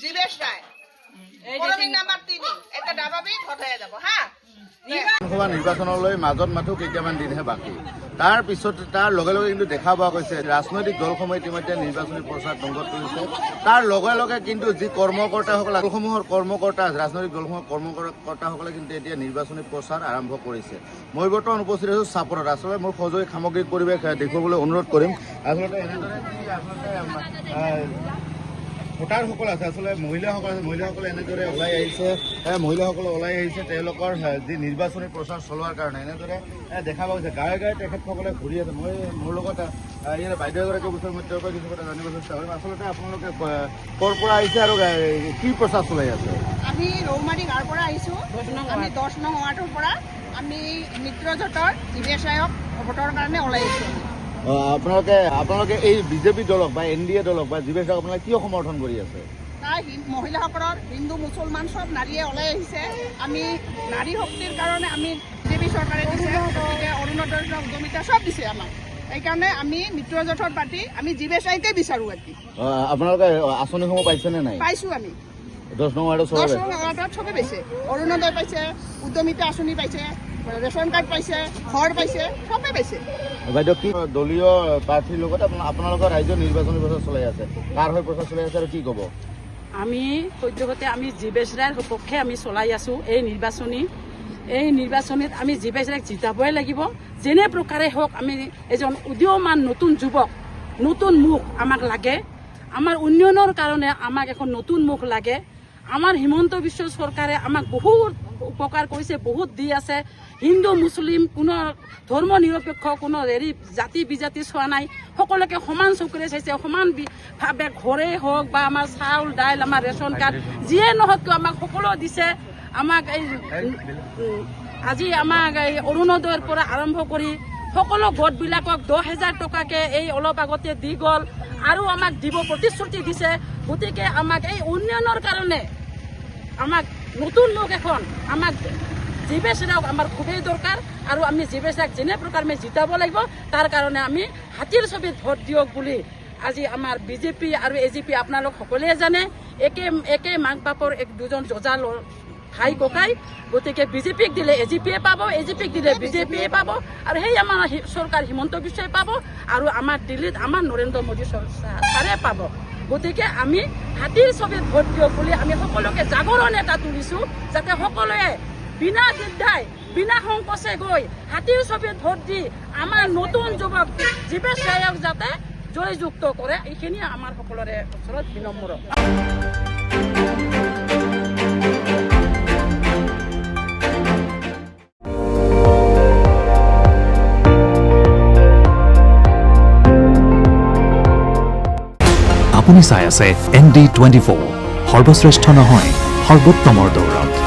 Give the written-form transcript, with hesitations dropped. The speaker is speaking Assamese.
জীবেশ ৰায় পৰমিং নাম্বাৰ 3 এটা ডাবাবি ঘটাই যাব হা বিধানসভা নিৰ্বাচনলৈ মাজত মাথো কেইটামান দিনহে বাকী তাৰ পিছত তাৰ লগে লগে কিন্তু দেখা পোৱা গৈছে ৰাজনৈতিক দলসমূহে ইতিমধ্যে নিৰ্বাচনী প্ৰচাৰ দংগত তুলিছে তাৰ লগে লগে কিন্তু যি কৰ্মকৰ্তাসকল দলসমূহৰ কৰ্মকৰ্তা ৰাজনৈতিক দলসমূহৰ কৰ্মকৰ্তাসকলে কিন্তু এতিয়া নিৰ্বাচনী প্ৰচাৰ আৰম্ভ কৰিছে মই বৰ্তমান উপস্থিত আছো চাপৰত আচলতে মোৰ সহযোগী সামগ্ৰিক পৰিৱেশ দেখুৱাবলৈ অনুৰোধ কৰিম আচলতে এনেদৰে ভোটাৰসকল আছে আচলতে মহিলাসকল আছে মহিলাসকলে এনেদৰে ওলাই আহিছে তেওঁলোকৰ যি নিৰ্বাচনী প্ৰচাৰ চলোৱাৰ কাৰণে এনেদৰে দেখা পোৱা গৈছে গাঁৱে গাঁৱে তেখেতসকলে ঘূৰি আছে মই মোৰ লগত ইয়াৰ বাইদেউ এগৰাকী বিষয়ে মই তেওঁৰ পৰা কিছু কথা জানিব চেষ্টা কৰিম আচলতে আপোনালোকে ক'ৰ পৰা আহিছে আৰু কি প্ৰচাৰ চলাই আছে আমি ৰৌমাৰী গাঁৱৰ পৰা আহিছোঁ আমি 10 নং ৱাৰ্ডৰ পৰা আমি মিত্ৰজোঁটৰ জীবেশ ৰায়ক ভোটৰ কাৰণে ওলাই আহিছোঁ আপোনালোকে এই বিজেপি দলক বা NDA দলক বা জীবেশ ৰায়ক আপোনালোকে কিয় সমৰ্থন কৰি আছে তাই মহিলাসকলৰ হিন্দু মুছলমান সব নাৰীয়ে ওলাই আহিছে আমি নাৰী শক্তিৰ কাৰণে আমি বিজেপি চৰকাৰে দিছে গতিকে অৰুণোদয় উদ্যমিতা সব দিছে আমাক সেইকাৰণে আমি মিত্ৰজোঁটৰ পাৰ্টি আমি জীবেশ ৰায়কে বিচাৰোঁ আজি আপোনালোকে আঁচনিসমূহ পাইছেনে নাই পাইছোঁ আমি 10 নং ৱাৰ্ডত চবে পাইছে অৰুণোদয় পাইছে উদ্যমিতা আঁচনি পাইছে ৰেচন কাৰ্ড পাইছে ঘৰ পাইছে সবে পাইছে বাইদেউ কি দলীয় প্ৰাৰ্থীৰ লগত আপোনালোকৰ ৰাজ্যৰ নিৰ্বাচনী প্ৰচাৰ চলাই আছে কাৰ হৈ প্ৰচাৰ চলাই আছে আৰু কি ক'ব আমি সদ্যহতে আমি জীবেশ ৰায়ৰ সপক্ষে আমি চলাই আছোঁ এই নিৰ্বাচনীত আমি জীবেশ ৰায়ক জিতাবই লাগিব যেনে প্ৰকাৰে হওক আমি এজন উদীয়মান নতুন যুৱক নতুন মুখ আমাক লাগে আমাৰ উন্নয়নৰ কাৰণে আমাক এখন নতুন মুখ লাগে আমাৰ হিমন্ত বিশ্ব চৰকাৰে আমাক বহুত উপকাৰ কৰিছে বহুত দি আছে হিন্দু মুছলিম কোনো ধৰ্ম নিৰপেক্ষ কোনো জাতি বিজাতি চোৱা নাই সকলোকে সমান চকুৰে চাইছে সমানভাৱে ঘৰে হওক বা আমাৰ চাউল দাইল আমাৰ ৰেচন কাৰ্ড যিয়ে নহওক কিয় আমাক সকলো দিছে আমাক এই আজি আমাক এই অৰুণোদয়ৰ পৰা আৰম্ভ কৰি সকলো গোটবিলাকক 10,000 টকাকে এই অলপ আগতে দি গ'ল আৰু আমাক দিব প্ৰতিশ্ৰুতি দিছে গতিকে আমাক এই উন্নয়নৰ কাৰণে আমাক নতুন মুখ এখন আমাক জীবেশ ৰায়ক আমাৰ খুবেই দৰকাৰ আৰু আমি জীবেশ ৰায়ক যেনে প্ৰকাৰ আমি জিতাব লাগিব তাৰ কাৰণে আমি হাতীৰ ছবিত ভোট দিয়ক বুলি আজি আমাৰ বিজেপি আৰু AGP আপোনালোক সকলোৱে জানে একে মাক বাপৰ দুজন যজা ভাই ককাই গতিকে বিজেপিক দিলে AGPয়ে পাব AGPক দিলে বিজেপিয়ে পাব আৰু সেই আমাৰ চৰকাৰ হিমন্ত বিশ্বই পাব আৰু আমাৰ দিল্লীত আমাৰ নৰেন্দ্ৰ মোদী চৰকাৰে পাব গতিকে আমি হাতীৰ ছবিত ভোট দিয়ক বুলি আমি সকলোকে জাগৰণ এটা তুলিছোঁ যাতে সকলোৱে বিনা দ্বিধাই বিনা সংকোচে গৈ হাতীৰ ছবিত ভোট দি আমাৰ নতুন যুৱক জীবেশ ৰায়ক যাতে জয়যুক্ত কৰে এইখিনি আমাৰ সকলোৰে ওচৰত বিনম্ৰ আপুনি চাই আছে ND24 সৰ্বশ্ৰেষ্ঠ নহয় সৰ্বোত্তমৰ দৌৰত